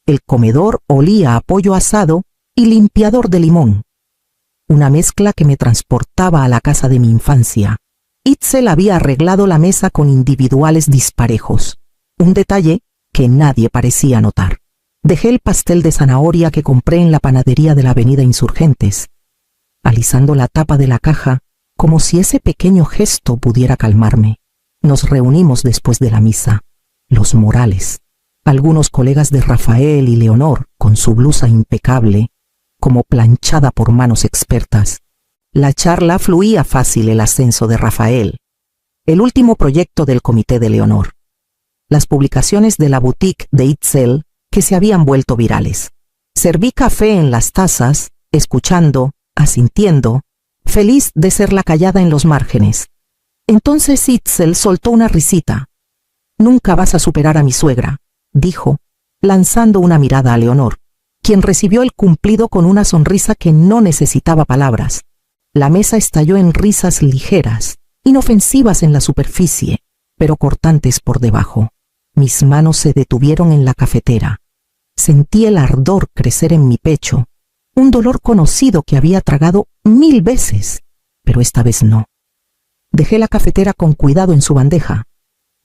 El comedor olía a pollo asado y limpiador de limón. Una mezcla que me transportaba a la casa de mi infancia. Itzel había arreglado la mesa con individuales disparejos, un detalle que nadie parecía notar. Dejé el pastel de zanahoria que compré en la panadería de la avenida Insurgentes, alisando la tapa de la caja como si ese pequeño gesto pudiera calmarme. Nos reunimos después de la misa, los Morales, algunos colegas de Rafael y Leonor con su blusa impecable, como planchada por manos expertas. La charla fluía fácil. El ascenso de Rafael, el último proyecto del comité de Leonor, las publicaciones de la boutique de Itzel que se habían vuelto virales. Serví café en las tazas, escuchando, asintiendo, feliz de ser la callada en los márgenes. Entonces Itzel soltó una risita. «Nunca vas a superar a mi suegra», dijo, lanzando una mirada a Leonor, quien recibió el cumplido con una sonrisa que no necesitaba palabras. La mesa estalló en risas ligeras, inofensivas en la superficie, pero cortantes por debajo. Mis manos se detuvieron en la cafetera. Sentí el ardor crecer en mi pecho, un dolor conocido que había tragado 1000 veces, pero esta vez no. Dejé la cafetera con cuidado en su bandeja.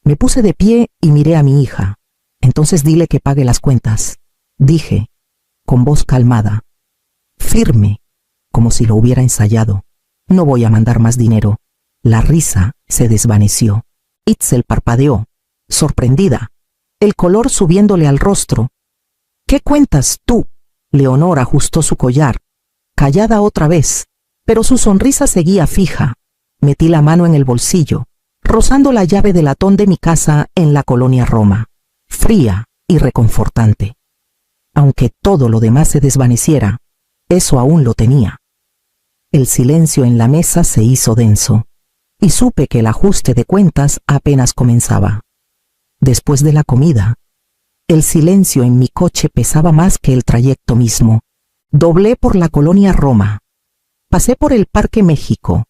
Me puse de pie y miré a mi hija. Entonces dile que pague las cuentas, dije, con voz calmada, firme, como si lo hubiera ensayado. No voy a mandar más dinero. La risa se desvaneció. Itzel parpadeó, sorprendida, el color subiéndole al rostro. «¿Qué cuentas tú?» Leonor ajustó su collar, callada otra vez, pero su sonrisa seguía fija. Metí la mano en el bolsillo, rozando la llave de latón de mi casa en la colonia Roma, fría y reconfortante. Aunque todo lo demás se desvaneciera, eso aún lo tenía. El silencio en la mesa se hizo denso, y supe que el ajuste de cuentas apenas comenzaba. Después de la comida, el silencio en mi coche pesaba más que el trayecto mismo. Doblé por la colonia Roma, pasé por el Parque México,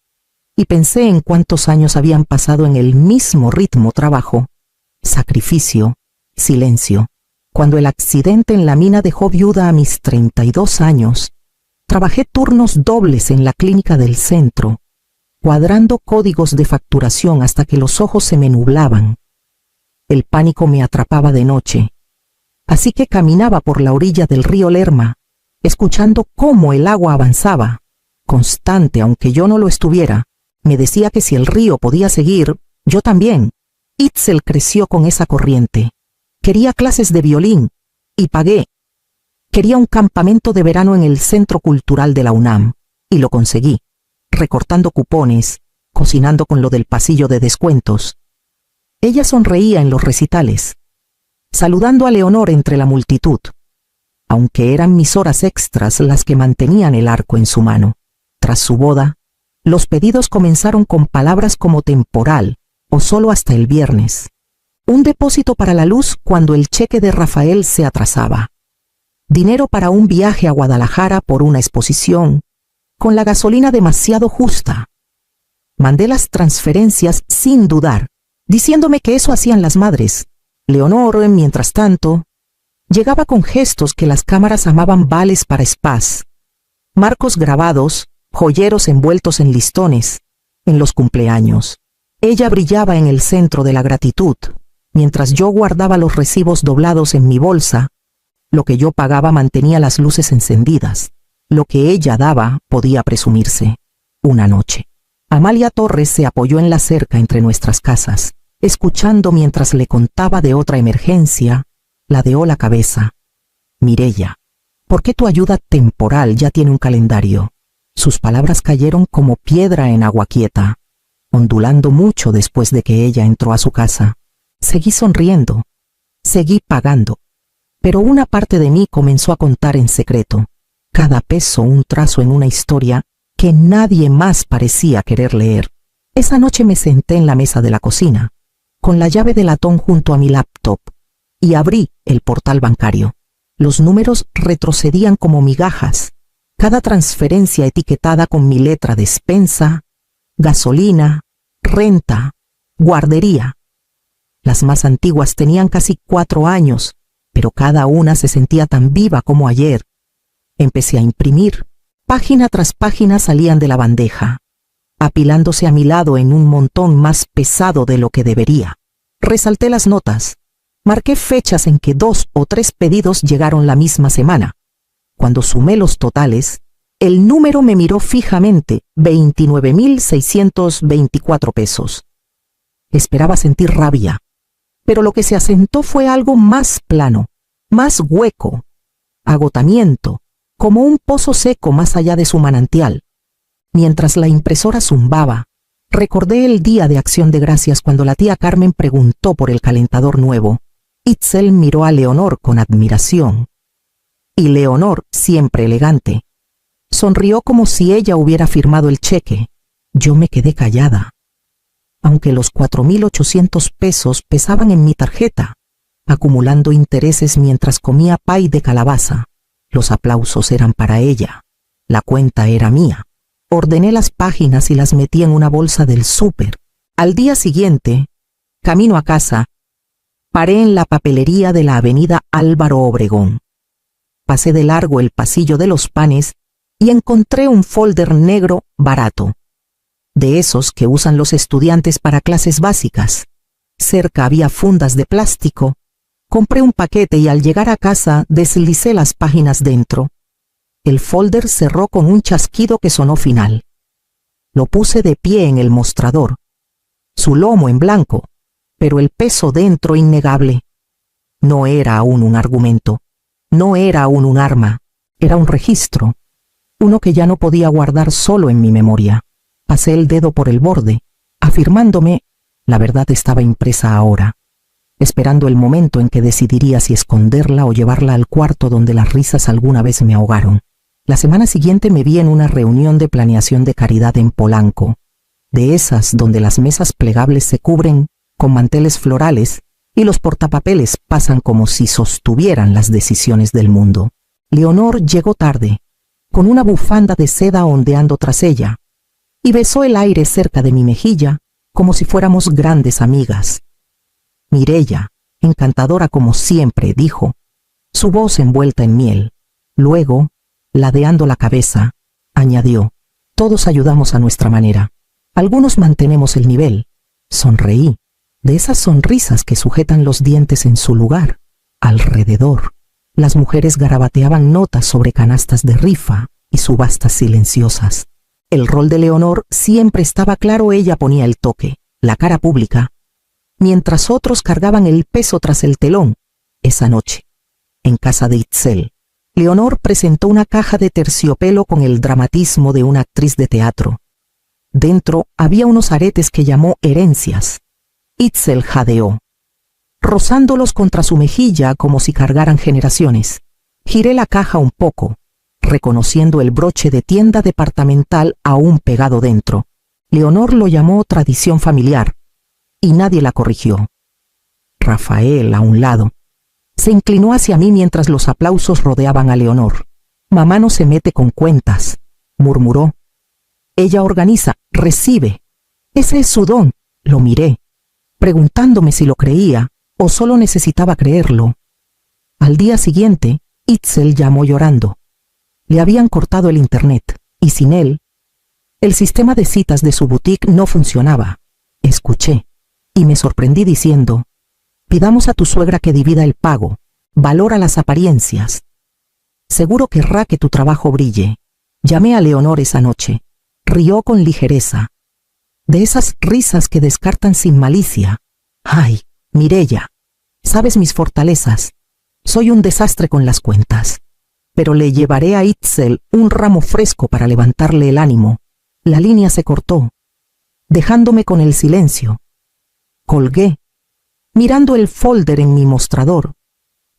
y pensé en cuántos años habían pasado en el mismo ritmo: trabajo, sacrificio, silencio. Cuando el accidente en la mina dejó viuda a mis 32 años, trabajé turnos dobles en la clínica del centro, cuadrando códigos de facturación hasta que los ojos se me nublaban. El pánico me atrapaba de noche, así que caminaba por la orilla del río Lerma, escuchando cómo el agua avanzaba, constante aunque yo no lo estuviera. Me decía que si el río podía seguir, yo también. Itzel creció con esa corriente. Quería clases de violín, y pagué. Quería un campamento de verano en el Centro Cultural de la UNAM, y lo conseguí, recortando cupones, cocinando con lo del pasillo de descuentos. Ella sonreía en los recitales, saludando a Leonor entre la multitud, aunque eran mis horas extras las que mantenían el arco en su mano. Tras su boda, los pedidos comenzaron con palabras como temporal o solo hasta el viernes. Un depósito para la luz cuando el cheque de Rafael se atrasaba. Dinero para un viaje a Guadalajara por una exposición, con la gasolina demasiado justa. Mandé las transferencias sin dudar, diciéndome que eso hacían las madres. Leonor, mientras tanto, llegaba con gestos que las cámaras amaban: vales para spas, marcos grabados, joyeros envueltos en listones, en los cumpleaños. Ella brillaba en el centro de la gratitud, mientras yo guardaba los recibos doblados en mi bolsa. Lo que yo pagaba mantenía las luces encendidas. Lo que ella daba podía presumirse. Una noche, Amalia Torres se apoyó en la cerca entre nuestras casas, escuchando mientras le contaba de otra emergencia. Ladeó la cabeza. «Mireya, ¿por qué tu ayuda temporal ya tiene un calendario?» Sus palabras cayeron como piedra en agua quieta, ondulando mucho después de que ella entró a su casa. Seguí sonriendo, seguí pagando, pero una parte de mí comenzó a contar en secreto, cada peso un trazo en una historia que nadie más parecía querer leer. Esa noche me senté en la mesa de la cocina, con la llave de latón junto a mi laptop, y abrí el portal bancario. Los números retrocedían como migajas, cada transferencia etiquetada con mi letra: despensa, gasolina, renta, guardería. Las más antiguas tenían casi 4 años, pero cada una se sentía tan viva como ayer. Empecé a imprimir. Página tras página salían de la bandeja, apilándose a mi lado en un montón más pesado de lo que debería. Resalté las notas. Marqué fechas en que 2 o 3 pedidos llegaron la misma semana. Cuando sumé los totales, el número me miró fijamente: 29.624 pesos. Esperaba sentir rabia, pero lo que se asentó fue algo más plano, más hueco, agotamiento, como un pozo seco más allá de su manantial. Mientras la impresora zumbaba, recordé el día de Acción de Gracias cuando la tía Carmen preguntó por el calentador nuevo. Itzel miró a Leonor con admiración. Y Leonor, siempre elegante, sonrió como si ella hubiera firmado el cheque. Yo me quedé callada. Aunque los 4.800 pesos pesaban en mi tarjeta, acumulando intereses mientras comía pay de calabaza. Los aplausos eran para ella. La cuenta era mía. Ordené las páginas y las metí en una bolsa del súper. Al día siguiente, camino a casa, paré en la papelería de la avenida Álvaro Obregón. Pasé de largo el pasillo de los panes y encontré un folder negro barato, de esos que usan los estudiantes para clases básicas. Cerca había fundas de plástico. Compré un paquete y al llegar a casa deslicé las páginas dentro. El folder cerró con un chasquido que sonó final. Lo puse de pie en el mostrador, su lomo en blanco, pero el peso dentro innegable. No era aún un argumento, no era aún un arma, era un registro, uno que ya no podía guardar solo en mi memoria. Pasé el dedo por el borde, afirmándome: la verdad estaba impresa ahora, esperando el momento en que decidiría si esconderla o llevarla al cuarto donde las risas alguna vez me ahogaron. La semana siguiente me vi en una reunión de planeación de caridad en Polanco, de esas donde las mesas plegables se cubren con manteles florales y los portapapeles pasan como si sostuvieran las decisiones del mundo. Leonor llegó tarde, con una bufanda de seda ondeando tras ella, y besó el aire cerca de mi mejilla como si fuéramos grandes amigas. Mireya, encantadora como siempre, dijo, su voz envuelta en miel. Luego, ladeando la cabeza, añadió: todos ayudamos a nuestra manera. Algunos mantenemos el nivel. Sonreí, de esas sonrisas que sujetan los dientes en su lugar. Alrededor, las mujeres garabateaban notas sobre canastas de rifa y subastas silenciosas. El rol de Leonor siempre estaba claro. Ella ponía el toque, la cara pública, mientras otros cargaban el peso tras el telón. Esa noche, en casa de Itzel, Leonor presentó una caja de terciopelo con el dramatismo de una actriz de teatro. Dentro había unos aretes que llamó herencias. Itzel jadeó, rozándolos contra su mejilla como si cargaran generaciones. Giré la caja un poco, reconociendo el broche de tienda departamental aún pegado dentro. Leonor lo llamó tradición familiar, y nadie la corrigió. Rafael, a un lado, se inclinó hacia mí mientras los aplausos rodeaban a Leonor. Mamá no se mete con cuentas, murmuró. Ella organiza, recibe. Ese es su don. Lo miré, preguntándome si lo creía o solo necesitaba creerlo. Al día siguiente, Itzel llamó llorando. Le habían cortado el internet, y sin él, el sistema de citas de su boutique no funcionaba. Escuché, y me sorprendí diciendo: pidamos a tu suegra que divida el pago, valora las apariencias. Seguro querrá que tu trabajo brille. Llamé a Leonor esa noche. Rió con ligereza, de esas risas que descartan sin malicia. Ay, Mireya, sabes mis fortalezas. Soy un desastre con las cuentas. Pero le llevaré a Itzel un ramo fresco para levantarle el ánimo. La línea se cortó, dejándome con el silencio. Colgué, mirando el folder en mi mostrador,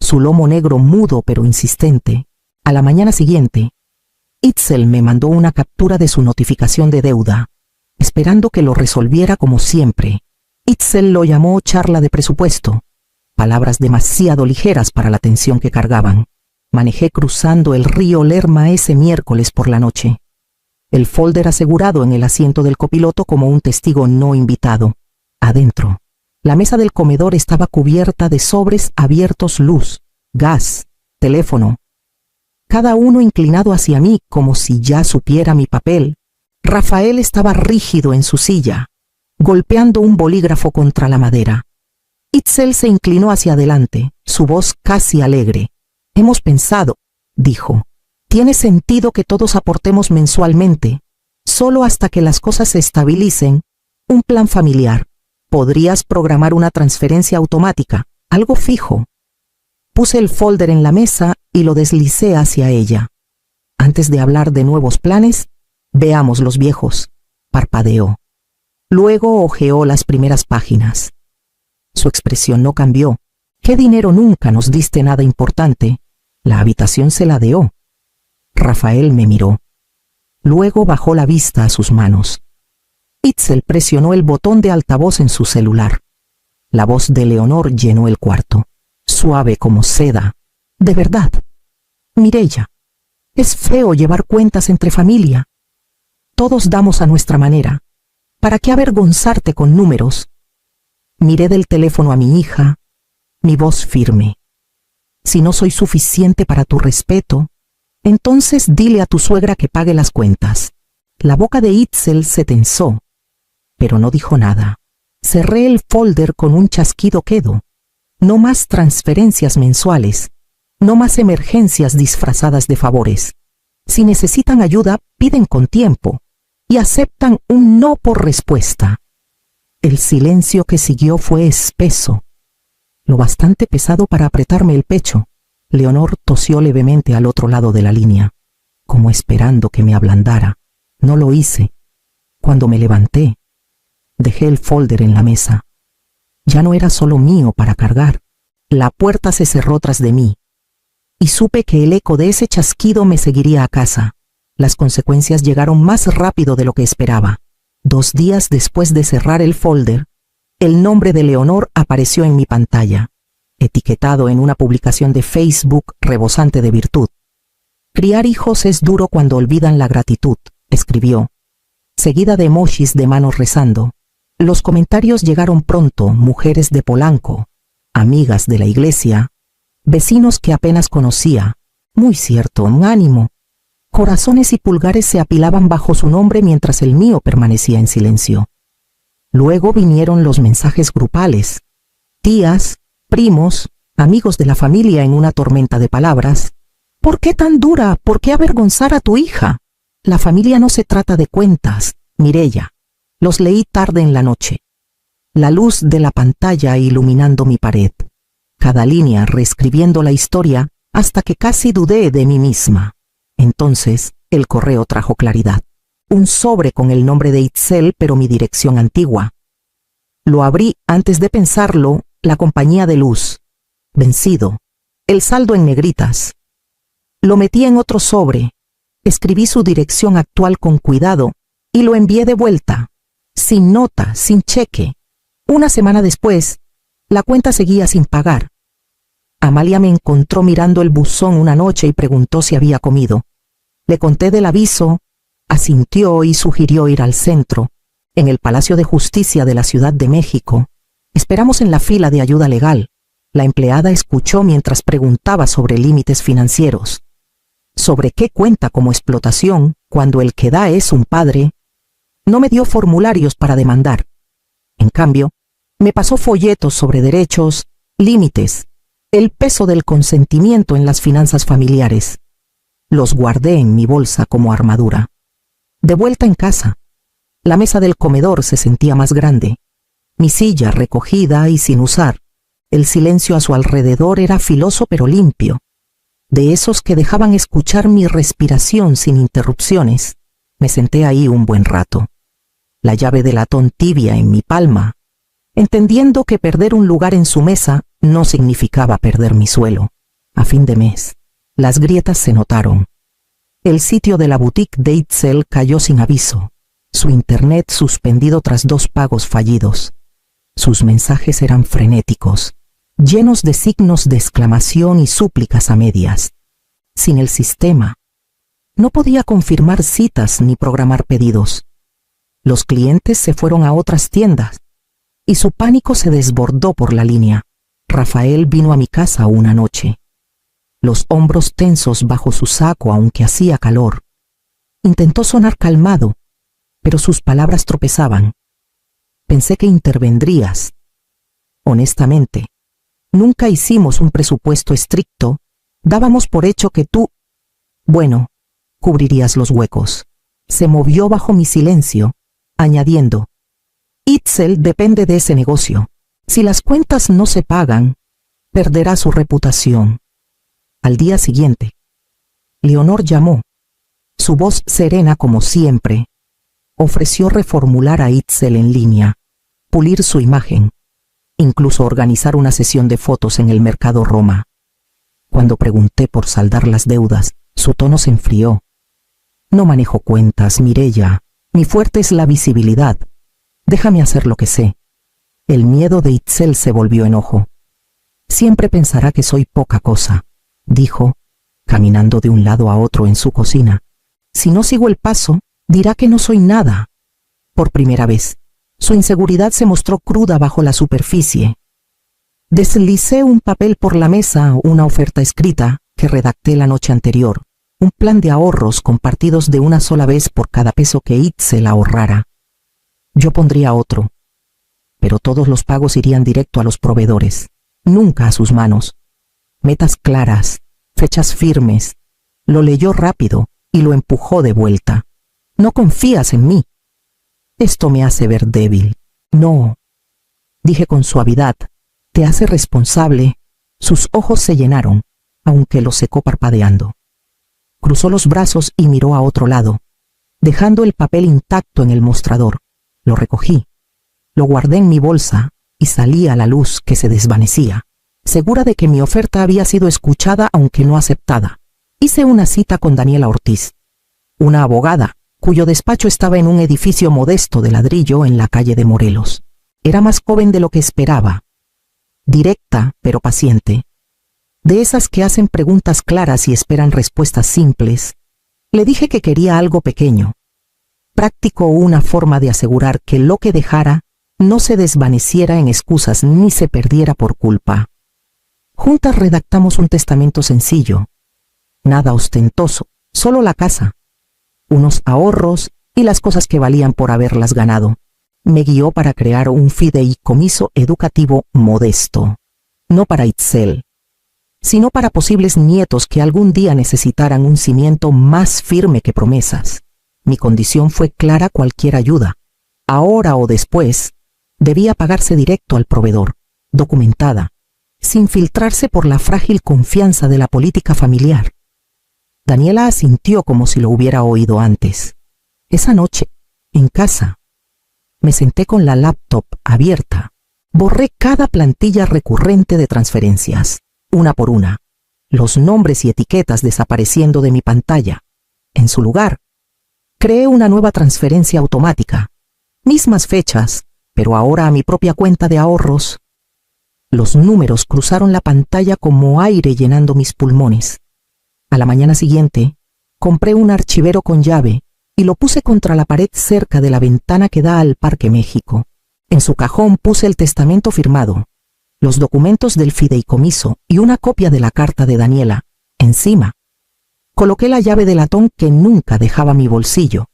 su lomo negro mudo pero insistente. A la mañana siguiente, Itzel me mandó una captura de su notificación de deuda, esperando que lo resolviera como siempre. Itzel lo llamó charla de presupuesto, palabras demasiado ligeras para la tensión que cargaban. Manejé cruzando el río Lerma ese miércoles por la noche, el folder asegurado en el asiento del copiloto como un testigo no invitado. Adentro, la mesa del comedor estaba cubierta de sobres abiertos luz, gas, teléfono. Cada uno inclinado hacia mí como si ya supiera mi papel. Rafael estaba rígido en su silla, golpeando un bolígrafo contra la madera. Itzel se inclinó hacia adelante, su voz casi alegre. Hemos pensado, dijo. Tiene sentido que todos aportemos mensualmente, solo hasta que las cosas se estabilicen. Un plan familiar. Podrías programar una transferencia automática, algo fijo. Puse el folder en la mesa y lo deslicé hacia ella. Antes de hablar de nuevos planes, veamos los viejos, parpadeó. Luego hojeó las primeras páginas. Su expresión no cambió. ¿Qué dinero nunca nos diste nada importante? La habitación se ladeó. Rafael me miró. Luego bajó la vista a sus manos. Itzel presionó el botón de altavoz en su celular. La voz de Leonor llenó el cuarto, suave como seda. De verdad. Mireya, es feo llevar cuentas entre familia. Todos damos a nuestra manera. ¿Para qué avergonzarte con números? Miré del teléfono a mi hija, mi voz firme. Si no soy suficiente para tu respeto, entonces dile a tu suegra que pague las cuentas. La boca de Itzel se tensó, pero no dijo nada. Cerré el folder con un chasquido quedo. No más transferencias mensuales, no más emergencias disfrazadas de favores. Si necesitan ayuda, piden con tiempo y aceptan un no por respuesta. El silencio que siguió fue espeso, lo bastante pesado para apretarme el pecho. Leonor tosió levemente al otro lado de la línea, como esperando que me ablandara. No lo hice. Cuando me levanté, dejé el folder en la mesa. Ya no era solo mío para cargar. La puerta se cerró tras de mí, y supe que el eco de ese chasquido me seguiría a casa. Las consecuencias llegaron más rápido de lo que esperaba. 2 días después de cerrar el folder, el nombre de Leonor apareció en mi pantalla, etiquetado en una publicación de Facebook rebosante de virtud. Criar hijos es duro cuando olvidan la gratitud, escribió, seguida de emojis de manos rezando. Los comentarios llegaron pronto, mujeres de Polanco, amigas de la iglesia, vecinos que apenas conocía. Muy cierto, ánimo. Corazones y pulgares se apilaban bajo su nombre mientras el mío permanecía en silencio. Luego vinieron los mensajes grupales. Tías, primos, amigos de la familia en una tormenta de palabras. ¿Por qué tan dura? ¿Por qué avergonzar a tu hija? La familia no se trata de cuentas, Mireya. Los leí tarde en la noche. La luz de la pantalla iluminando mi pared. Cada línea reescribiendo la historia hasta que casi dudé de mí misma. Entonces, el correo trajo claridad. Un sobre con el nombre de Itzel, pero mi dirección antigua. Lo abrí antes de pensarlo, la compañía de luz. Vencido. El saldo en negritas. Lo metí en otro sobre. Escribí su dirección actual con cuidado y lo envié de vuelta. Sin nota, sin cheque. 1 semana después, la cuenta seguía sin pagar. Amalia me encontró mirando el buzón una noche y preguntó si había comido. Le conté del aviso, asintió y sugirió ir al centro, en el Palacio de Justicia de la Ciudad de México. Esperamos en la fila de ayuda legal. La empleada escuchó mientras preguntaba sobre límites financieros. ¿Sobre qué cuenta como explotación cuando el que da es un padre? No me dio formularios para demandar. En cambio, me pasó folletos sobre derechos, límites, el peso del consentimiento en las finanzas familiares. Los guardé en mi bolsa como armadura. De vuelta en casa, la mesa del comedor se sentía más grande. Mi silla recogida y sin usar. El silencio a su alrededor era filoso pero limpio. De esos que dejaban escuchar mi respiración sin interrupciones. Me senté ahí un buen rato. La llave de latón tibia en mi palma, entendiendo que perder un lugar en su mesa no significaba perder mi suelo. A fin de mes, las grietas se notaron. El sitio de la boutique de Itzel cayó sin aviso, su internet suspendido tras 2 pagos fallidos. Sus mensajes eran frenéticos, llenos de signos de exclamación y súplicas a medias. Sin el sistema, no podía confirmar citas ni programar pedidos. Los clientes se fueron a otras tiendas y su pánico se desbordó por la línea. Rafael vino a mi casa una noche. los hombros tensos bajo su saco aunque hacía calor. Intentó sonar calmado, pero sus palabras tropezaban. Pensé que intervendrías. Honestamente, nunca hicimos un presupuesto estricto. Dábamos por hecho que tú, bueno, cubrirías los huecos. Se movió bajo mi silencio, añadiendo, Itzel depende de ese negocio. Si las cuentas no se pagan, perderá su reputación. Al día siguiente, Leonor llamó. Su voz serena como siempre, ofreció reformular a Itzel en línea, pulir su imagen, incluso organizar una sesión de fotos en el Mercado Roma. Cuando pregunté por saldar las deudas, su tono se enfrió. No manejo cuentas, Mireya. Mi fuerte es la visibilidad. Déjame hacer lo que sé. El miedo de Itzel se volvió enojo. Siempre pensará que soy poca cosa, dijo, caminando de un lado a otro en su cocina. Si no sigo el paso, dirá que no soy nada. Por primera vez, su inseguridad se mostró cruda bajo la superficie. Deslicé un papel por la mesa, una oferta escrita que redacté la noche anterior, un plan de ahorros compartidos de una sola vez por cada peso que Itzel ahorrara. Yo pondría otro, pero todos los pagos irían directo a los proveedores, nunca a sus manos. Metas claras, fechas firmes. Lo leyó rápido y lo empujó de vuelta. No confías en mí. Esto me hace ver débil. No, dije con suavidad, te hace responsable. Sus ojos se llenaron, aunque los secó parpadeando. Cruzó los brazos y miró a otro lado, dejando el papel intacto en el mostrador. Lo recogí, lo guardé en mi bolsa y salí a la luz que se desvanecía, segura de que mi oferta había sido escuchada aunque no aceptada. Hice una cita con Daniela Ortiz, una abogada cuyo despacho estaba en un edificio modesto de ladrillo en la calle de Morelos. Era más joven de lo que esperaba, directa pero paciente, de esas que hacen preguntas claras y esperan respuestas simples. Le dije que quería algo pequeño, práctico, una forma de asegurar que lo que dejara no se desvaneciera en excusas ni se perdiera por culpa. Juntas redactamos un testamento sencillo, nada ostentoso, solo la casa, unos ahorros y las cosas que valían por haberlas ganado. Me guió para crear un fideicomiso educativo modesto, no para Itzel, sino para posibles nietos que algún día necesitaran un cimiento más firme que promesas. Mi condición fue clara: cualquier ayuda, ahora o después, debía pagarse directo al proveedor, documentada, sin filtrarse por la frágil confianza de la política familiar. Daniela asintió como si lo hubiera oído antes. Esa noche, en casa, me senté con la laptop abierta. Borré cada plantilla recurrente de transferencias, una por una, los nombres y etiquetas desapareciendo de mi pantalla. En su lugar, creé una nueva transferencia automática, mismas fechas, pero ahora a mi propia cuenta de ahorros. Los números cruzaron la pantalla como aire llenando mis pulmones. A la mañana siguiente, compré un archivero con llave y lo puse contra la pared cerca de la ventana que da al Parque México. En su cajón puse el testamento firmado, los documentos del fideicomiso y una copia de la carta de Daniela. Encima, coloqué la llave de latón que nunca dejaba mi bolsillo,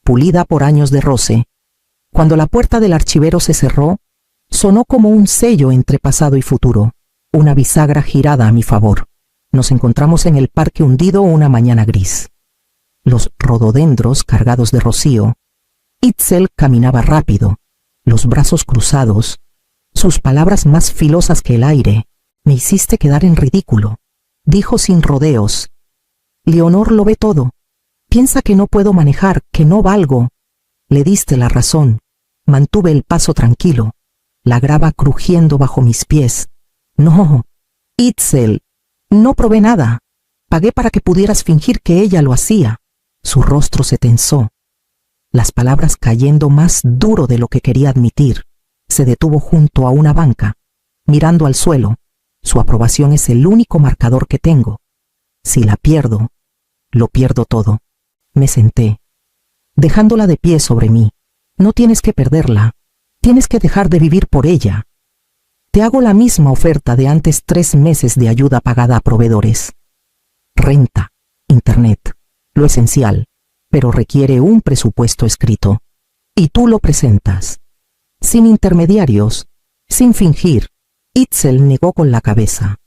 pulida por años de roce. Cuando la puerta del archivero se cerró, sonó como un sello entre pasado y futuro, una bisagra girada a mi favor. Nos encontramos en el parque hundido una mañana gris. Los rododendros cargados de rocío. Itzel caminaba rápido, los brazos cruzados, sus palabras más filosas que el aire. Me hiciste quedar en ridículo, dijo sin rodeos. Leonor lo ve todo. Piensa que no puedo manejar, que no valgo. Le diste la razón. Mantuve el paso tranquilo, la grava crujiendo bajo mis pies. No, Itzel, no probé nada. Pagué para que pudieras fingir que ella lo hacía. Su rostro se tensó, las palabras cayendo más duro de lo que quería admitir. Se detuvo junto a una banca, mirando al suelo. Su aprobación es el único marcador que tengo. Si la pierdo, lo pierdo todo. Me senté, dejándola de pie sobre mí. No tienes que perderla, tienes que dejar de vivir por ella. Te hago la misma oferta de antes: 3 meses de ayuda pagada a proveedores. renta, internet, lo esencial, pero requiere un presupuesto escrito. Y tú lo presentas. Sin intermediarios, sin fingir. Itzel negó con la cabeza.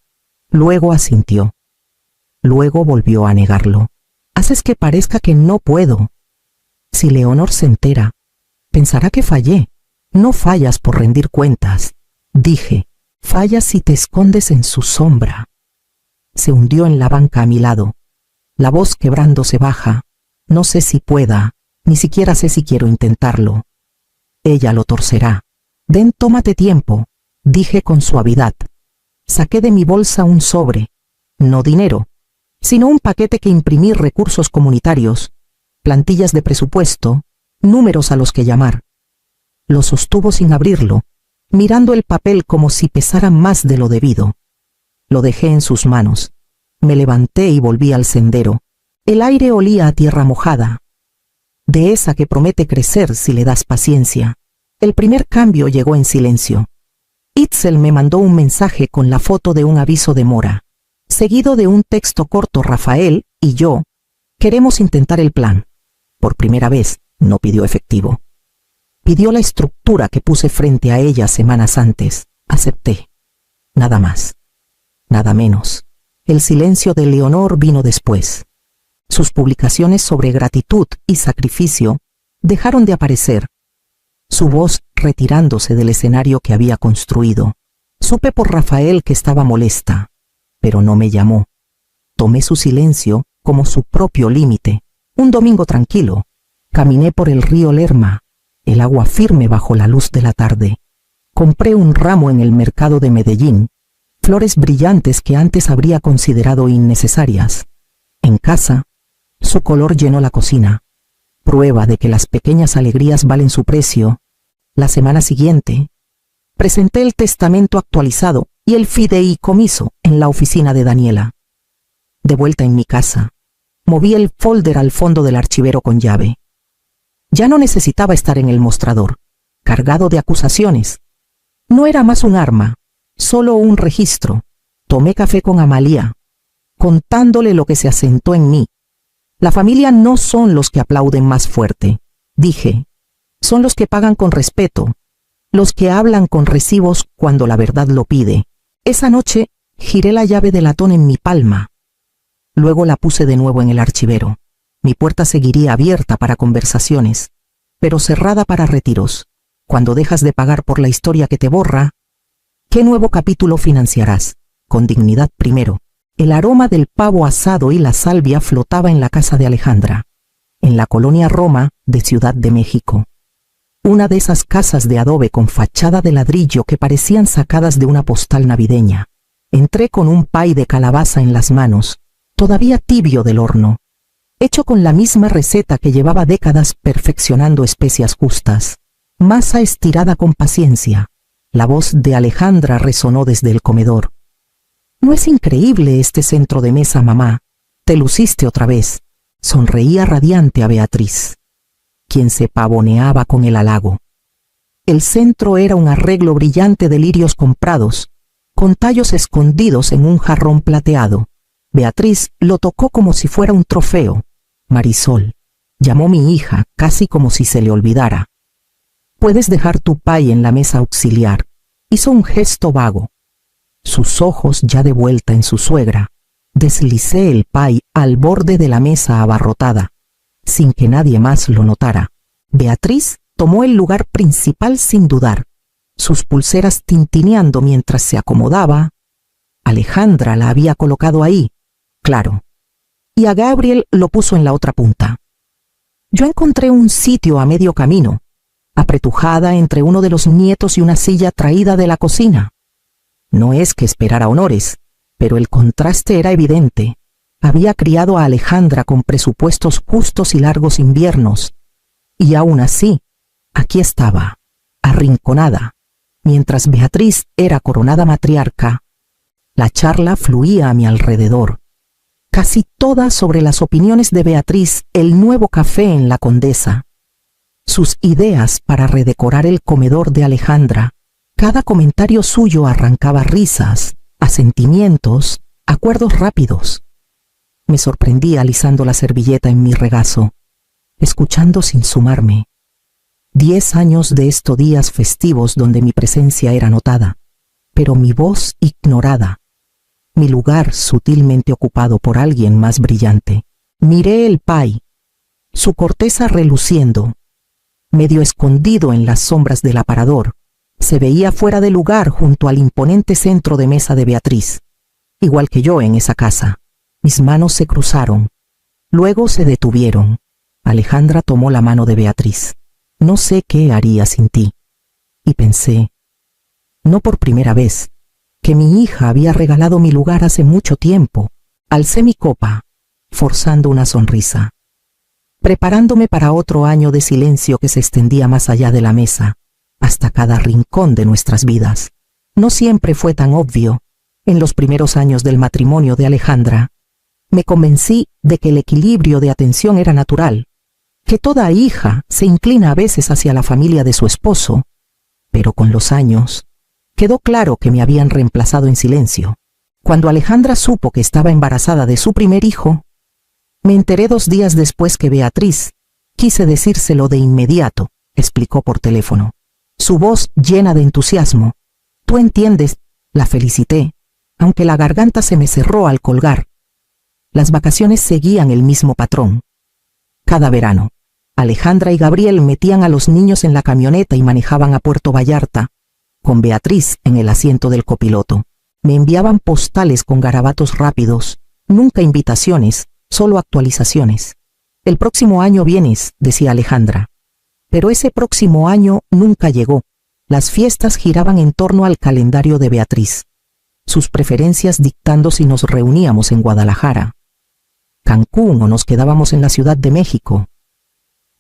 Luego asintió. Luego volvió a negarlo. Haces que parezca que no puedo. Si Leonor se entera, pensará que fallé. No fallas por rendir cuentas. Dije, fallas si te escondes en su sombra. Se hundió en la banca a mi lado. La voz quebrándose baja. No sé si pueda, ni siquiera sé si quiero intentarlo. Ella lo torcerá. Den, tómate tiempo, dije con suavidad. Saqué de mi bolsa un sobre, no dinero, sino un paquete que imprimir recursos comunitarios, plantillas de presupuesto, números a los que llamar. Lo sostuvo sin abrirlo, mirando el papel como si pesara más de lo debido. Lo dejé en sus manos. Me levanté y volví al sendero. El aire olía a tierra mojada, de esa que promete crecer si le das paciencia. El primer cambio llegó en silencio. Itzel me mandó un mensaje con la foto de un aviso de mora, seguido de un texto corto. Rafael y yo queremos intentar el plan. Por primera vez, no pidió efectivo. Pidió la estructura que puse frente a ella semanas antes. Acepté. Nada más. Nada menos. El silencio de Leonor vino después. Sus publicaciones sobre gratitud y sacrificio dejaron de aparecer. Su voz retirándose del escenario que había construido. Supe por Rafael que estaba molesta, pero no me llamó. Tomé su silencio como su propio límite. Un domingo tranquilo, caminé por el río Lerma, el agua firme bajo la luz de la tarde. Compré un ramo en el mercado de Medellín, flores brillantes que antes habría considerado innecesarias. En casa, su color llenó la cocina, prueba de que las pequeñas alegrías valen su precio. La semana siguiente, presenté el testamento actualizado y el fideicomiso en la oficina de Daniela. De vuelta en mi casa, moví el folder al fondo del archivero con llave. Ya no necesitaba estar en el mostrador, cargado de acusaciones. No era más un arma, solo un registro. Tomé café con Amalía, contándole lo que se asentó en mí. La familia no son los que aplauden más fuerte, dije. Son los que pagan con respeto, los que hablan con recibos cuando la verdad lo pide. Esa noche giré la llave de latón en mi palma. Luego la puse de nuevo en el archivero. Mi puerta seguiría abierta para conversaciones, pero cerrada para retiros. Cuando dejas de pagar por la historia que te borra, ¿qué nuevo capítulo financiarás? Con dignidad primero. El aroma del pavo asado y la salvia flotaba en la casa de Alejandra, en la colonia Roma de Ciudad de México. Una de esas casas de adobe con fachada de ladrillo que parecían sacadas de una postal navideña. Entré con un pay de calabaza en las manos, todavía tibio del horno, hecho con la misma receta que llevaba décadas perfeccionando especias justas. Masa estirada con paciencia. La voz de Alejandra resonó desde el comedor. ¿No es increíble este centro de mesa, mamá? Te luciste otra vez. Sonreía radiante a Beatriz, quien se pavoneaba con el halago. El centro era un arreglo brillante de lirios comprados, con tallos escondidos en un jarrón plateado. Beatriz lo tocó como si fuera un trofeo. Marisol, llamó mi hija, casi como si se le olvidara. Puedes dejar tu pay en la mesa auxiliar. Hizo un gesto vago. Sus ojos ya de vuelta en su suegra. Deslicé el pay al borde de la mesa abarrotada, sin que nadie más lo notara. Beatriz tomó el lugar principal sin dudar, sus pulseras tintineando mientras se acomodaba. Alejandra la había colocado ahí, claro, y a Gabriel lo puso en la otra punta. Yo encontré un sitio a medio camino, apretujada entre uno de los nietos y una silla traída de la cocina. No es que esperara honores, pero el contraste era evidente. Había criado a Alejandra con presupuestos justos y largos inviernos, y aún así, aquí estaba, arrinconada, mientras Beatriz era coronada matriarca. La charla fluía a mi alrededor, casi toda sobre las opiniones de Beatriz, el nuevo café en la Condesa, sus ideas para redecorar el comedor de Alejandra. Cada comentario suyo arrancaba risas, asentimientos, acuerdos rápidos. Me sorprendí alisando la servilleta en mi regazo, escuchando sin sumarme. 10 años de estos días festivos donde mi presencia era notada, pero mi voz ignorada, mi lugar sutilmente ocupado por alguien más brillante. Miré el pay, su corteza reluciendo, medio escondido en las sombras del aparador. Se veía fuera de lugar junto al imponente centro de mesa de Beatriz, igual que yo en esa casa. Mis manos se cruzaron, luego se detuvieron. Alejandra tomó la mano de Beatriz. No sé qué haría sin ti. Y pensé, no por primera vez, que mi hija había regalado mi lugar hace mucho tiempo. Alcé mi copa, forzando una sonrisa, preparándome para otro año de silencio que se extendía más allá de la mesa, hasta cada rincón de nuestras vidas. No siempre fue tan obvio. En los primeros años del matrimonio de Alejandra, me convencí de que el equilibrio de atención era natural, que toda hija se inclina a veces hacia la familia de su esposo, pero con los años quedó claro que me habían reemplazado en silencio. Cuando Alejandra supo que estaba embarazada de su primer hijo, me enteré 2 días después que Beatriz, quise decírselo de inmediato, explicó por teléfono, su voz llena de entusiasmo. Tú entiendes, la felicité, aunque la garganta se me cerró al colgar. Las vacaciones seguían el mismo patrón. Cada verano, Alejandra y Gabriel metían a los niños en la camioneta y manejaban a Puerto Vallarta, con Beatriz en el asiento del copiloto. Me enviaban postales con garabatos rápidos, nunca invitaciones, solo actualizaciones. El próximo año vienes, decía Alejandra. Pero ese próximo año nunca llegó. Las fiestas giraban en torno al calendario de Beatriz, sus preferencias dictando si nos reuníamos en Guadalajara, Cancún o nos quedábamos en la Ciudad de México.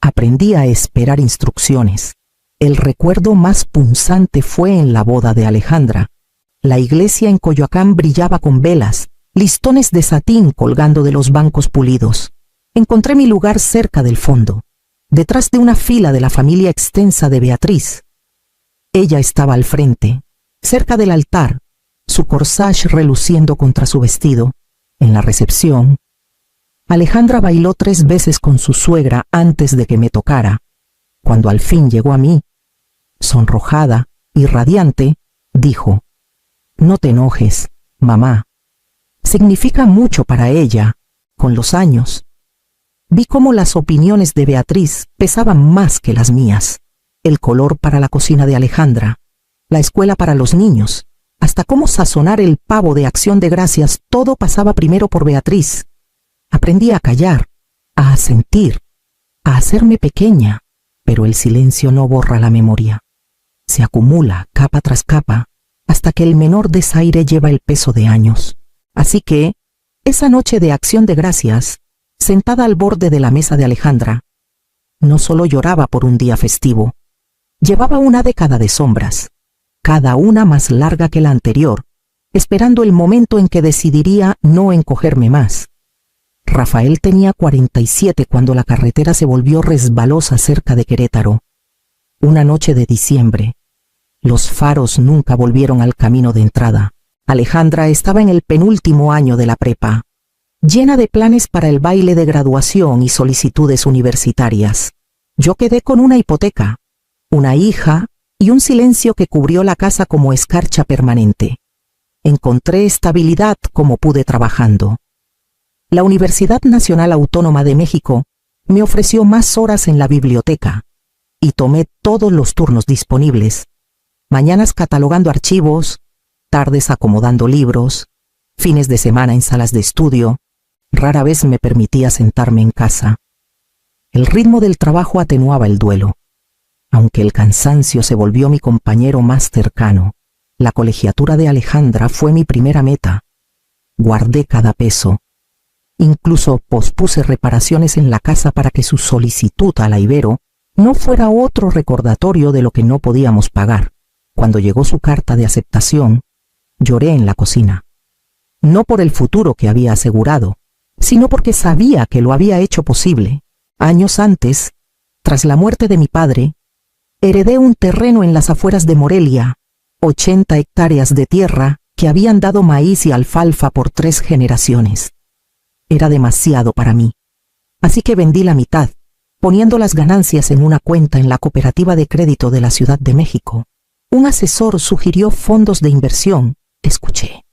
Aprendí a esperar instrucciones. El recuerdo más punzante fue en la boda de Alejandra. La iglesia en Coyoacán brillaba con velas, listones de satín colgando de los bancos pulidos. Encontré mi lugar cerca del fondo, detrás de una fila de la familia extensa de Beatriz. Ella estaba al frente, cerca del altar, su corsage reluciendo contra su vestido. En la recepción, Alejandra bailó 3 veces con su suegra antes de que me tocara. Cuando al fin llegó a mí, sonrojada y radiante, dijo, «No te enojes, mamá. Significa mucho para ella, con los años». Vi cómo las opiniones de Beatriz pesaban más que las mías. El color para la cocina de Alejandra, la escuela para los niños, hasta cómo sazonar el pavo de Acción de Gracias, todo pasaba primero por Beatriz. Aprendí a callar, a asentir, a hacerme pequeña, pero el silencio no borra la memoria. Se acumula capa tras capa, hasta que el menor desaire lleva el peso de años. Así que, esa noche de Acción de Gracias, sentada al borde de la mesa de Alejandra, no solo lloraba por un día festivo, llevaba una década de sombras, cada una más larga que la anterior, esperando el momento en que decidiría no encogerme más. Rafael tenía 47 cuando la carretera se volvió resbalosa cerca de Querétaro. Una noche de diciembre. Los faros nunca volvieron al camino de entrada. Alejandra estaba en el penúltimo año de la prepa, llena de planes para el baile de graduación y solicitudes universitarias. Yo quedé con una hipoteca, una hija y un silencio que cubrió la casa como escarcha permanente. Encontré estabilidad como pude trabajando. La Universidad Nacional Autónoma de México me ofreció más horas en la biblioteca y tomé todos los turnos disponibles, mañanas catalogando archivos, tardes acomodando libros, fines de semana en salas de estudio. Rara vez me permitía sentarme en casa. El ritmo del trabajo atenuaba el duelo, aunque el cansancio se volvió mi compañero más cercano. La colegiatura de Alejandra fue mi primera meta. Guardé cada peso. Incluso pospuse reparaciones en la casa para que su solicitud a la Ibero no fuera otro recordatorio de lo que no podíamos pagar. Cuando llegó su carta de aceptación, lloré en la cocina. No por el futuro que había asegurado, sino porque sabía que lo había hecho posible. Años antes, tras la muerte de mi padre, heredé un terreno en las afueras de Morelia, 80 hectáreas de tierra que habían dado maíz y alfalfa por 3 generaciones. Era demasiado para mí. Así que vendí la mitad, poniendo las ganancias en una cuenta en la Cooperativa de Crédito de la Ciudad de México. Un asesor sugirió fondos de inversión. Escuché.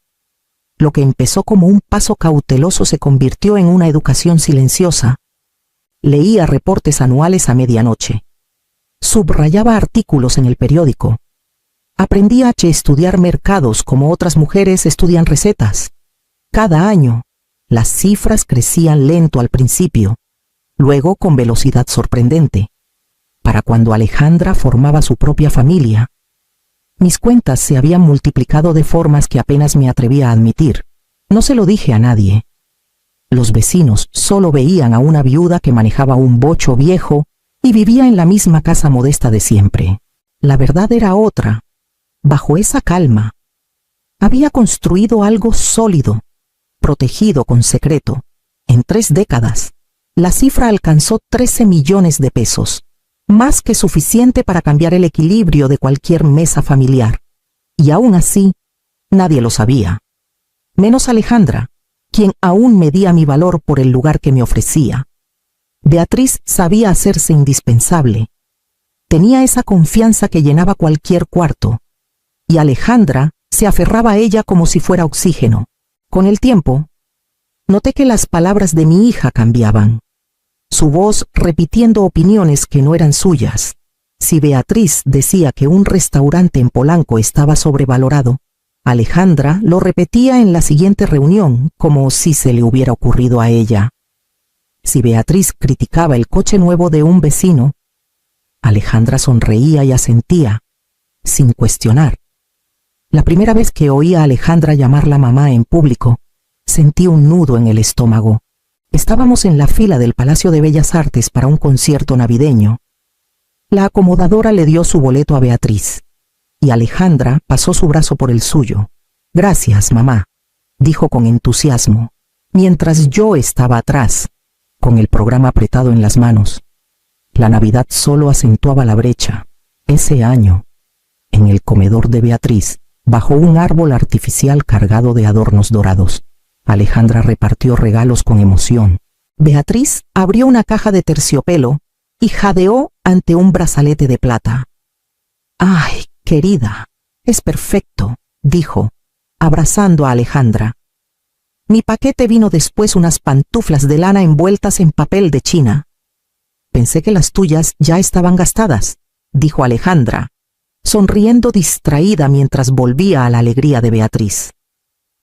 Lo que empezó como un paso cauteloso se convirtió en una educación silenciosa. Leía reportes anuales a medianoche. Subrayaba artículos en el periódico. Aprendí a estudiar mercados como otras mujeres estudian recetas. Cada año, las cifras crecían lento al principio, luego con velocidad sorprendente. Para cuando Alejandra formaba su propia familia, mis cuentas se habían multiplicado de formas que apenas me atrevía a admitir. No se lo dije a nadie. Los vecinos solo veían a una viuda que manejaba un bocho viejo y vivía en la misma casa modesta de siempre. La verdad era otra. Bajo esa calma, había construido algo sólido, protegido con secreto. En 3 décadas, la cifra alcanzó 13 millones de pesos, más que suficiente para cambiar el equilibrio de cualquier mesa familiar. Y aún así, nadie lo sabía. Menos Alejandra, quien aún medía mi valor por el lugar que me ofrecía. Beatriz sabía hacerse indispensable. Tenía esa confianza que llenaba cualquier cuarto. Y Alejandra se aferraba a ella como si fuera oxígeno. Con el tiempo, noté que las palabras de mi hija cambiaban. Su voz repitiendo opiniones que no eran suyas. Si Beatriz decía que un restaurante en Polanco estaba sobrevalorado, Alejandra lo repetía en la siguiente reunión como si se le hubiera ocurrido a ella. Si Beatriz criticaba el coche nuevo de un vecino, Alejandra sonreía y asentía, sin cuestionar. La primera vez que oí a Alejandra llamarla mamá en público, sentí un nudo en el estómago. Estábamos en la fila del Palacio de Bellas Artes para un concierto navideño. La acomodadora le dio su boleto a Beatriz, y Alejandra pasó su brazo por el suyo. «Gracias, mamá», dijo con entusiasmo, mientras yo estaba atrás, con el programa apretado en las manos. La Navidad solo acentuaba la brecha. Ese año, en el comedor de Beatriz, bajo un árbol artificial cargado de adornos dorados, Alejandra repartió regalos con emoción. Beatriz abrió una caja de terciopelo y jadeó ante un brazalete de plata. «Ay, querida, es perfecto», dijo, abrazando a Alejandra. Mi paquete vino después unas pantuflas de lana envueltas en papel de China. «Pensé que las tuyas ya estaban gastadas», dijo Alejandra, sonriendo distraída mientras volvía a la alegría de Beatriz.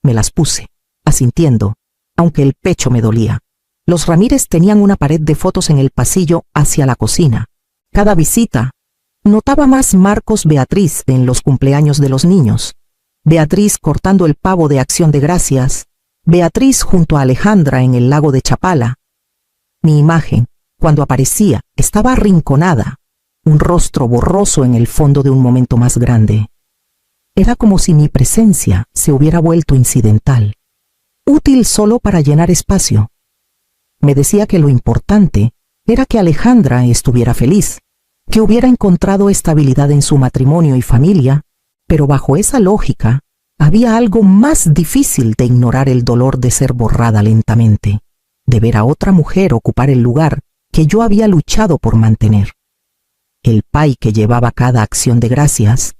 Me las puse, asintiendo, aunque el pecho me dolía. Los Ramírez tenían una pared de fotos en el pasillo hacia la cocina. Cada visita, notaba más Marcos Beatriz en los cumpleaños de los niños. Beatriz cortando el pavo de Acción de Gracias, Beatriz junto a Alejandra en el lago de Chapala. Mi imagen, cuando aparecía, estaba arrinconada, un rostro borroso en el fondo de un momento más grande. Era como si mi presencia se hubiera vuelto incidental, útil solo para llenar espacio. Me decía que lo importante era que Alejandra estuviera feliz, que hubiera encontrado estabilidad en su matrimonio y familia, pero bajo esa lógica había algo más difícil de ignorar: el dolor de ser borrada lentamente, de ver a otra mujer ocupar el lugar que yo había luchado por mantener. El pay que llevaba cada Acción de Gracias,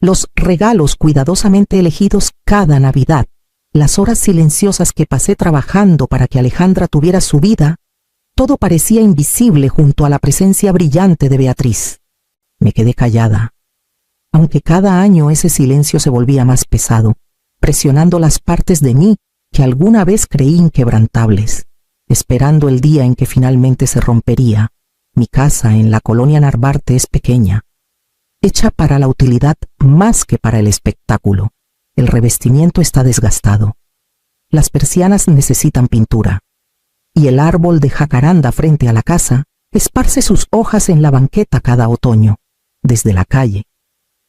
los regalos cuidadosamente elegidos cada Navidad, las horas silenciosas que pasé trabajando para que Alejandra tuviera su vida, todo parecía invisible junto a la presencia brillante de Beatriz. Me quedé callada, aunque cada año ese silencio se volvía más pesado, presionando las partes de mí que alguna vez creí inquebrantables, esperando el día en que finalmente se rompería. Mi casa en la colonia Narvarte es pequeña, hecha para la utilidad más que para el espectáculo. El revestimiento está desgastado. Las persianas necesitan pintura. Y el árbol de jacaranda frente a la casa esparce sus hojas en la banqueta cada otoño, desde la calle.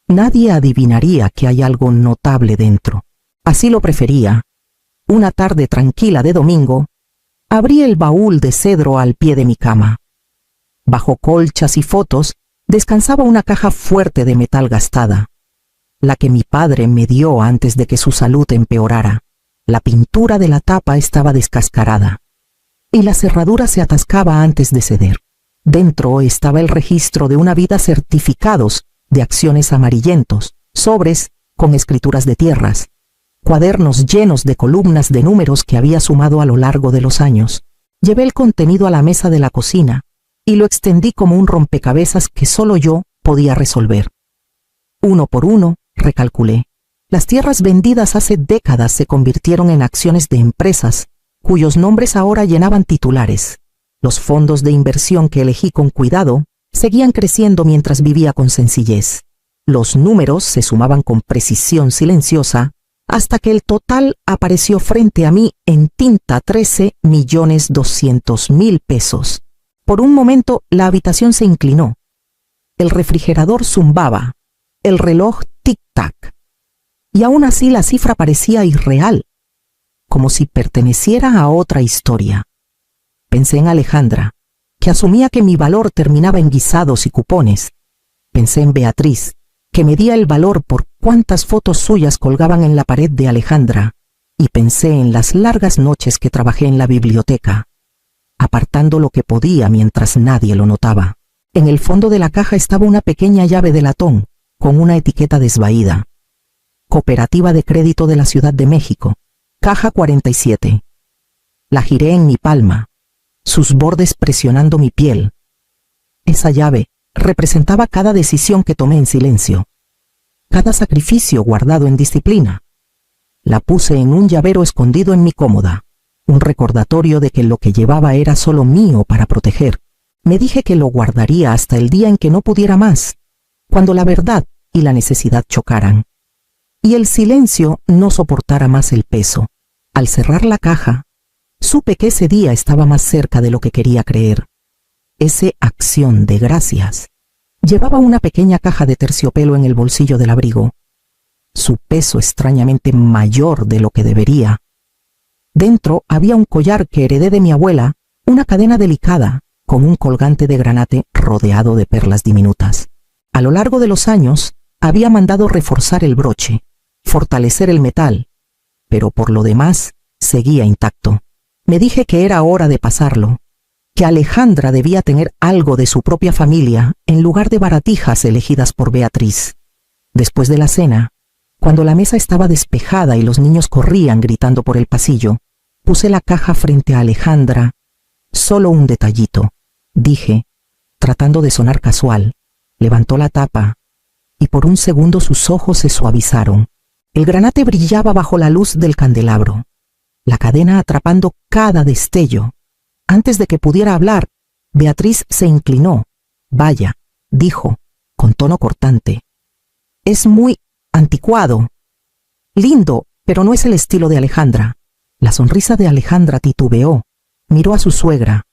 Nadie adivinaría que hay algo notable dentro. Así lo prefería. Una tarde tranquila de domingo, abrí el baúl de cedro al pie de mi cama. Bajo colchas y fotos descansaba una caja fuerte de metal gastada, la que mi padre me dio antes de que su salud empeorara. La pintura de la tapa estaba descascarada, y la cerradura se atascaba antes de ceder. Dentro estaba el registro de una vida, certificados de acciones amarillentos, sobres con escrituras de tierras, cuadernos llenos de columnas de números que había sumado a lo largo de los años. Llevé el contenido a la mesa de la cocina y lo extendí como un rompecabezas que solo yo podía resolver. Uno por uno, recalculé. Las tierras vendidas hace décadas se convirtieron en acciones de empresas, cuyos nombres ahora llenaban titulares. Los fondos de inversión que elegí con cuidado seguían creciendo mientras vivía con sencillez. Los números se sumaban con precisión silenciosa hasta que el total apareció frente a mí en tinta: 13.200.000 pesos. Por un momento la habitación se inclinó. El refrigerador zumbaba, el reloj tic-tac. Y aún así la cifra parecía irreal, como si perteneciera a otra historia. Pensé en Alejandra, que asumía que mi valor terminaba en guisados y cupones. Pensé en Beatriz, que medía el valor por cuántas fotos suyas colgaban en la pared de Alejandra, y pensé en las largas noches que trabajé en la biblioteca, apartando lo que podía mientras nadie lo notaba. En el fondo de la caja estaba una pequeña llave de latón, con una etiqueta desvaída. Cooperativa de Crédito de la Ciudad de México, caja 47. La giré en mi palma, sus bordes presionando mi piel. Esa llave representaba cada decisión que tomé en silencio, cada sacrificio guardado en disciplina. La puse en un llavero escondido en mi cómoda, un recordatorio de que lo que llevaba era solo mío para proteger. Me dije que lo guardaría hasta el día en que no pudiera más, cuando la verdad y la necesidad chocaran, y el silencio no soportara más el peso. Al cerrar la caja, supe que ese día estaba más cerca de lo que quería creer. Ese acción de gracias. Llevaba una pequeña caja de terciopelo en el bolsillo del abrigo, su peso extrañamente mayor de lo que debería. Dentro había un collar que heredé de mi abuela, una cadena delicada, con un colgante de granate rodeado de perlas diminutas. A lo largo de los años, había mandado reforzar el broche, fortalecer el metal, pero por lo demás seguía intacto. Me dije que era hora de pasarlo, que Alejandra debía tener algo de su propia familia en lugar de baratijas elegidas por Beatriz. Después de la cena, cuando la mesa estaba despejada y los niños corrían gritando por el pasillo, puse la caja frente a Alejandra. Solo un detallito, dije, tratando de sonar casual. Levantó la tapa, y por un segundo sus ojos se suavizaron. El granate brillaba bajo la luz del candelabro, la cadena atrapando cada destello. Antes de que pudiera hablar, Beatriz se inclinó. Vaya, dijo, con tono cortante. Es muy anticuado. Lindo, pero no es el estilo de Alejandra. La sonrisa de Alejandra titubeó. Miró a su suegra.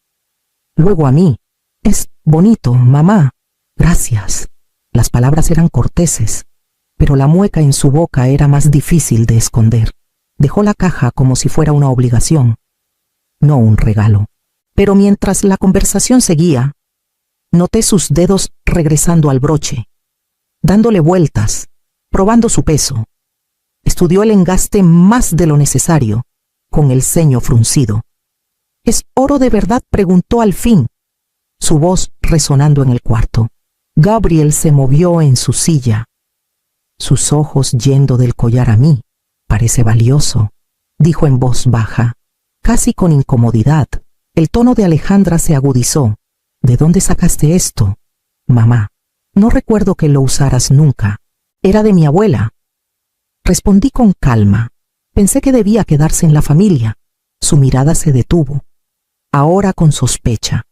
Luego a mí. Es bonito, mamá. Gracias. Las palabras eran corteses, pero la mueca en su boca era más difícil de esconder. Dejó la caja como si fuera una obligación, no un regalo. Pero mientras la conversación seguía, noté sus dedos regresando al broche, dándole vueltas, probando su peso. Estudió el engaste más de lo necesario, con el ceño fruncido. ¿Es oro de verdad?, preguntó al fin, su voz resonando en el cuarto. Gabriel se movió en su silla, sus ojos yendo del collar a mí. Parece valioso, dijo en voz baja, casi con incomodidad. El tono de Alejandra se agudizó. ¿De dónde sacaste esto, mamá? No recuerdo que lo usaras nunca. Era de mi abuela. Respondí con calma. Pensé que debía quedarse en la familia. Su mirada se detuvo, ahora con sospecha,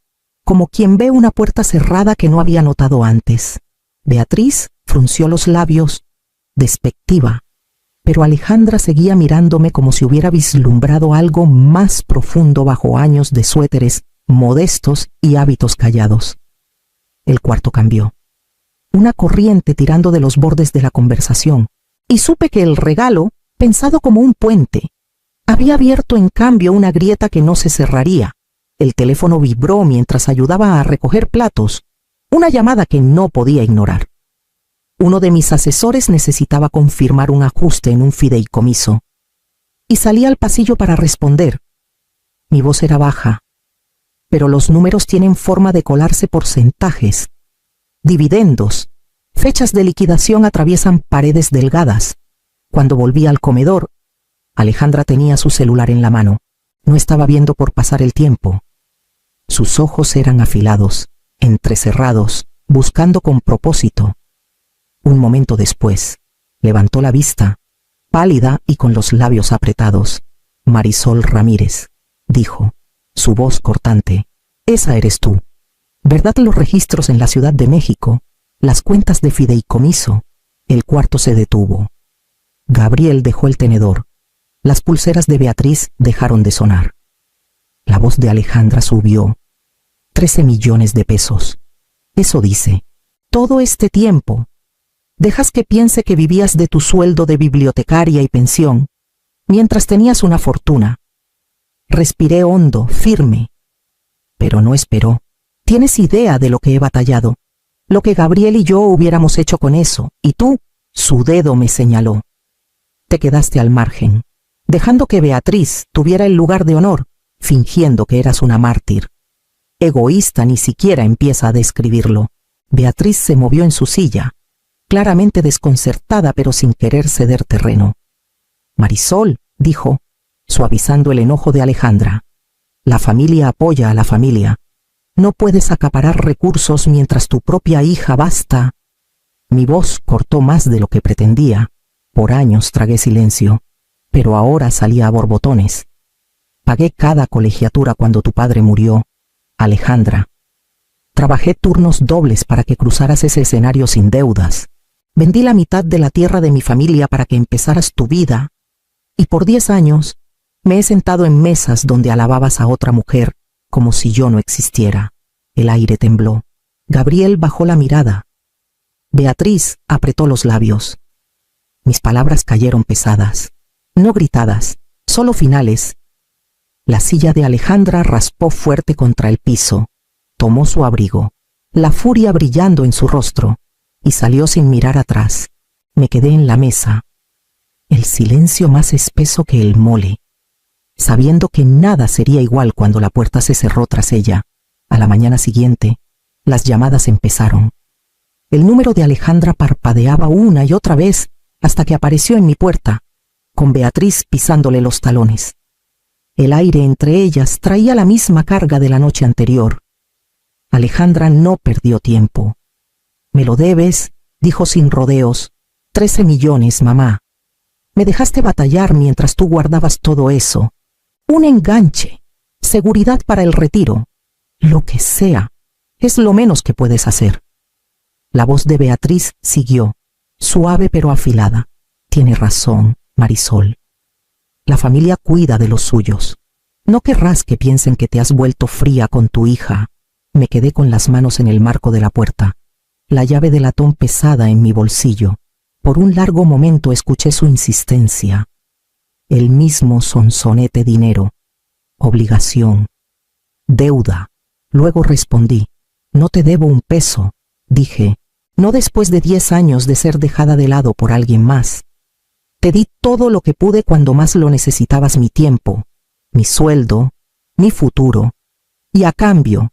como quien ve una puerta cerrada que no había notado antes. Beatriz frunció los labios, despectiva, pero Alejandra seguía mirándome como si hubiera vislumbrado algo más profundo bajo años de suéteres modestos y hábitos callados. El cuarto cambió. Una corriente tirando de los bordes de la conversación, y supe que el regalo, pensado como un puente, había abierto en cambio una grieta que no se cerraría. El teléfono vibró mientras ayudaba a recoger platos, una llamada que no podía ignorar. Uno de mis asesores necesitaba confirmar un ajuste en un fideicomiso, y salí al pasillo para responder. Mi voz era baja, pero los números tienen forma de colarse porcentajes. Dividendos, fechas de liquidación atraviesan paredes delgadas. Cuando volví al comedor, Alejandra tenía su celular en la mano. No estaba viendo por pasar el tiempo. Sus ojos eran afilados, entrecerrados, buscando con propósito. Un momento después, levantó la vista, pálida y con los labios apretados. Marisol Ramírez, dijo, su voz cortante. Esa eres tú. ¿Verdad los registros en la Ciudad de México, las cuentas de fideicomiso? El cuarto se detuvo. Gabriel dejó el tenedor. Las pulseras de Beatriz dejaron de sonar. La voz de Alejandra subió. 13 millones de pesos. Eso dice. Todo este tiempo. Dejas que piense que vivías de tu sueldo de bibliotecaria y pensión, mientras tenías una fortuna. Respiré hondo, firme. Pero no esperó. Tienes idea de lo que he batallado, lo que Gabriel y yo hubiéramos hecho con eso, y tú, su dedo me señaló. Te quedaste al margen, dejando que Beatriz tuviera el lugar de honor, fingiendo que eras una mártir. Egoísta ni siquiera empieza a describirlo. Beatriz se movió en su silla, claramente desconcertada pero sin querer ceder terreno. Marisol, dijo, suavizando el enojo de Alejandra. La familia apoya a la familia. No puedes acaparar recursos mientras tu propia hija basta. Mi voz cortó más de lo que pretendía. Por años tragué silencio, pero ahora salía a borbotones. Pagué cada colegiatura cuando tu padre murió, Alejandra. Trabajé turnos dobles para que cruzaras ese escenario sin deudas. Vendí la mitad de la tierra de mi familia para que empezaras tu vida. Y por 10 años me he sentado en mesas donde alababas a otra mujer como si yo no existiera. El aire tembló. Gabriel bajó la mirada. Beatriz apretó los labios. Mis palabras cayeron pesadas, no gritadas, solo finales. La silla de Alejandra raspó fuerte contra el piso. Tomó su abrigo, la furia brillando en su rostro, y salió sin mirar atrás. Me quedé en la mesa, el silencio más espeso que el mole, sabiendo que nada sería igual cuando la puerta se cerró tras ella. A la mañana siguiente, las llamadas empezaron. El número de Alejandra parpadeaba una y otra vez hasta que apareció en mi puerta, con Beatriz pisándole los talones. El aire entre ellas traía la misma carga de la noche anterior. Alejandra no perdió tiempo. «Me lo debes», dijo sin rodeos. 13 millones, mamá. Me dejaste batallar mientras tú guardabas todo eso. Un enganche, seguridad para el retiro. Lo que sea, es lo menos que puedes hacer. La voz de Beatriz siguió, suave pero afilada. Tiene razón, Marisol. La familia cuida de los suyos. No querrás que piensen que te has vuelto fría con tu hija. Me quedé con las manos en el marco de la puerta, la llave de latón pesada en mi bolsillo. Por un largo momento escuché su insistencia. El mismo sonsonete: dinero, obligación, deuda. Luego respondí: no te debo un peso, dije, no después de 10 años de ser dejada de lado por alguien más. Te di todo lo que pude cuando más lo necesitabas: mi tiempo, mi sueldo, mi futuro. Y a cambio,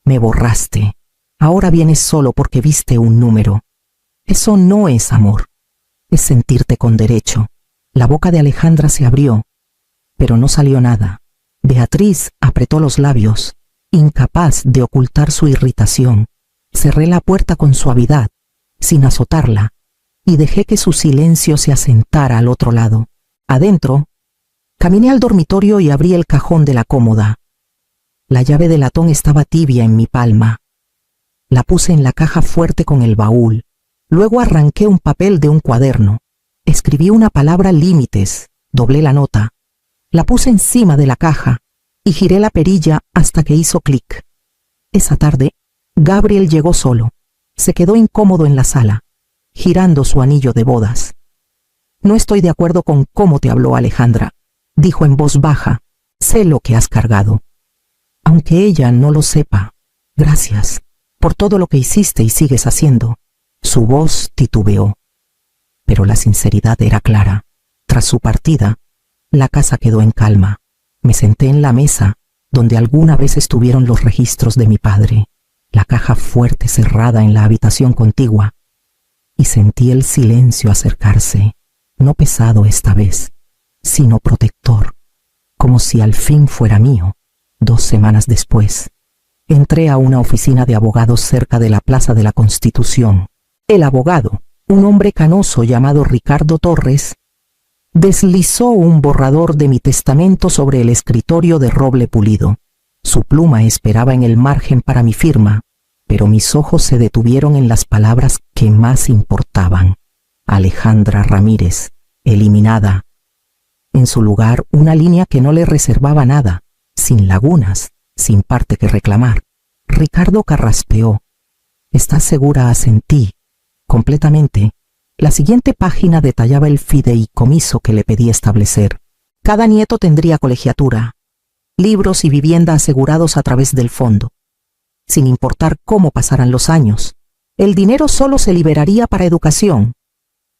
me borraste. Ahora vienes solo porque viste un número. Eso no es amor. Es sentirte con derecho. La boca de Alejandra se abrió, pero no salió nada. Beatriz apretó los labios, incapaz de ocultar su irritación. Cerré la puerta con suavidad, sin azotarla, y dejé que su silencio se asentara al otro lado. Adentro, caminé al dormitorio y abrí el cajón de la cómoda. La llave de latón estaba tibia en mi palma. La puse en la caja fuerte con el baúl. Luego arranqué un papel de un cuaderno. Escribí una palabra: límites. Doblé la nota. La puse encima de la caja y giré la perilla hasta que hizo clic. Esa tarde, Gabriel llegó solo. Se quedó incómodo en la sala, girando su anillo de bodas. No estoy de acuerdo con cómo te habló Alejandra, dijo en voz baja. Sé lo que has cargado. Aunque ella no lo sepa, gracias por todo lo que hiciste y sigues haciendo. Su voz titubeó, pero la sinceridad era clara. Tras su partida, la casa quedó en calma. Me senté en la mesa donde alguna vez estuvieron los registros de mi padre, la caja fuerte cerrada en la habitación contigua, y sentí el silencio acercarse, no pesado esta vez, sino protector, como si al fin fuera mío. 2 semanas después, entré a una oficina de abogados cerca de la Plaza de la Constitución. El abogado, un hombre canoso llamado Ricardo Torres, deslizó un borrador de mi testamento sobre el escritorio de roble pulido. Su pluma esperaba en el margen para mi firma, pero mis ojos se detuvieron en las palabras que más importaban. Alejandra Ramírez, eliminada. En su lugar, una línea que no le reservaba nada, sin lagunas, sin parte que reclamar. Ricardo carraspeó. ¿Estás segura? Asentí. Completamente. La siguiente página detallaba el fideicomiso que le pedí establecer. Cada nieto tendría colegiatura, libros y vivienda asegurados a través del fondo. Sin importar cómo pasaran los años, el dinero solo se liberaría para educación,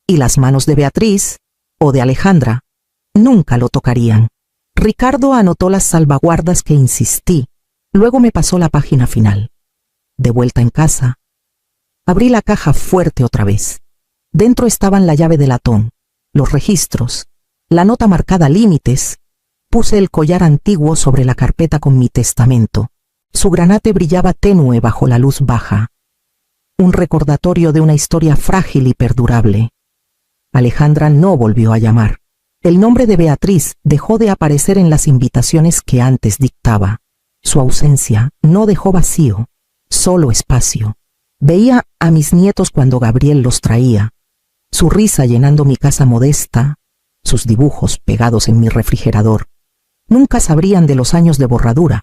y las manos de Beatriz o de Alejandra nunca lo tocarían. Ricardo anotó las salvaguardas que insistí, luego me pasó la página final. De vuelta en casa, abrí la caja fuerte otra vez. Dentro estaban la llave de latón, los registros, la nota marcada límites. Puse el collar antiguo sobre la carpeta con mi testamento. Su granate brillaba tenue bajo la luz baja. Un recordatorio de una historia frágil y perdurable. Alejandra no volvió a llamar. El nombre de Beatriz dejó de aparecer en las invitaciones que antes dictaba. Su ausencia no dejó vacío, solo espacio. Veía a mis nietos cuando Gabriel los traía, su risa llenando mi casa modesta, sus dibujos pegados en mi refrigerador. Nunca sabrían de los años de borradura,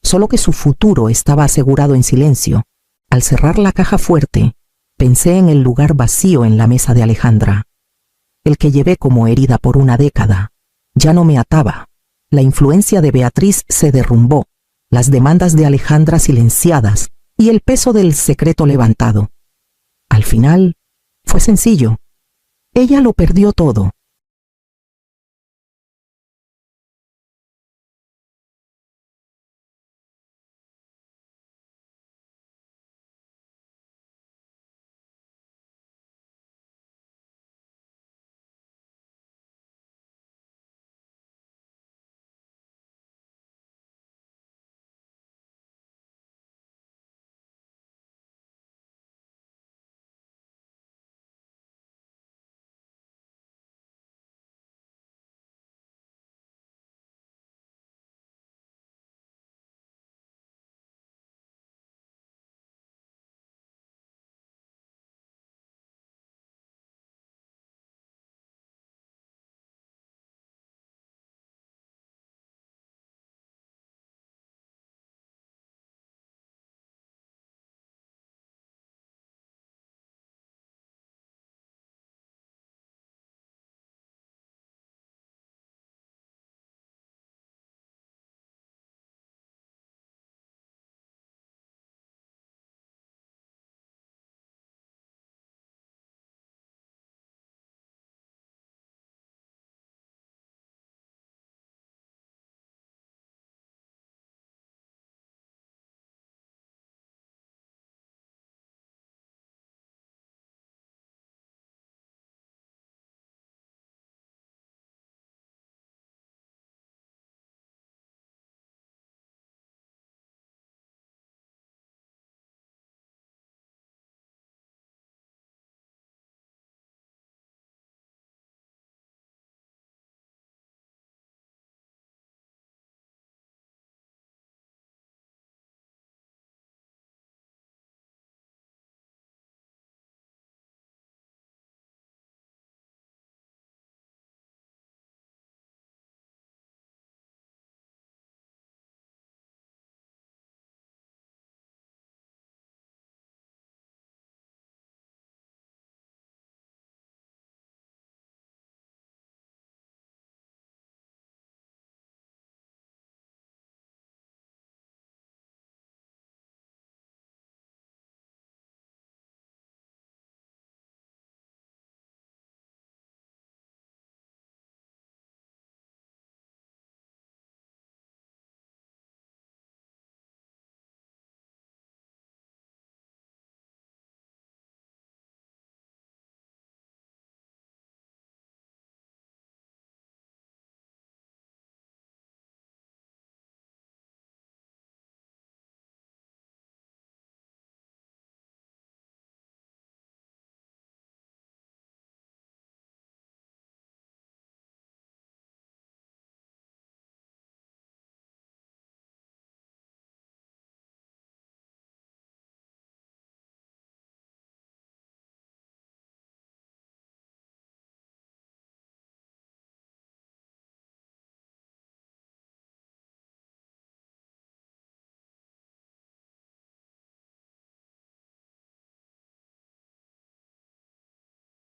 solo que su futuro estaba asegurado en silencio. Al cerrar la caja fuerte, pensé en el lugar vacío en la mesa de Alejandra, el que llevé como herida por una década. Ya no me ataba. La influencia de Beatriz se derrumbó, las demandas de Alejandra silenciadas y el peso del secreto levantado. Al final, fue sencillo. Ella lo perdió todo,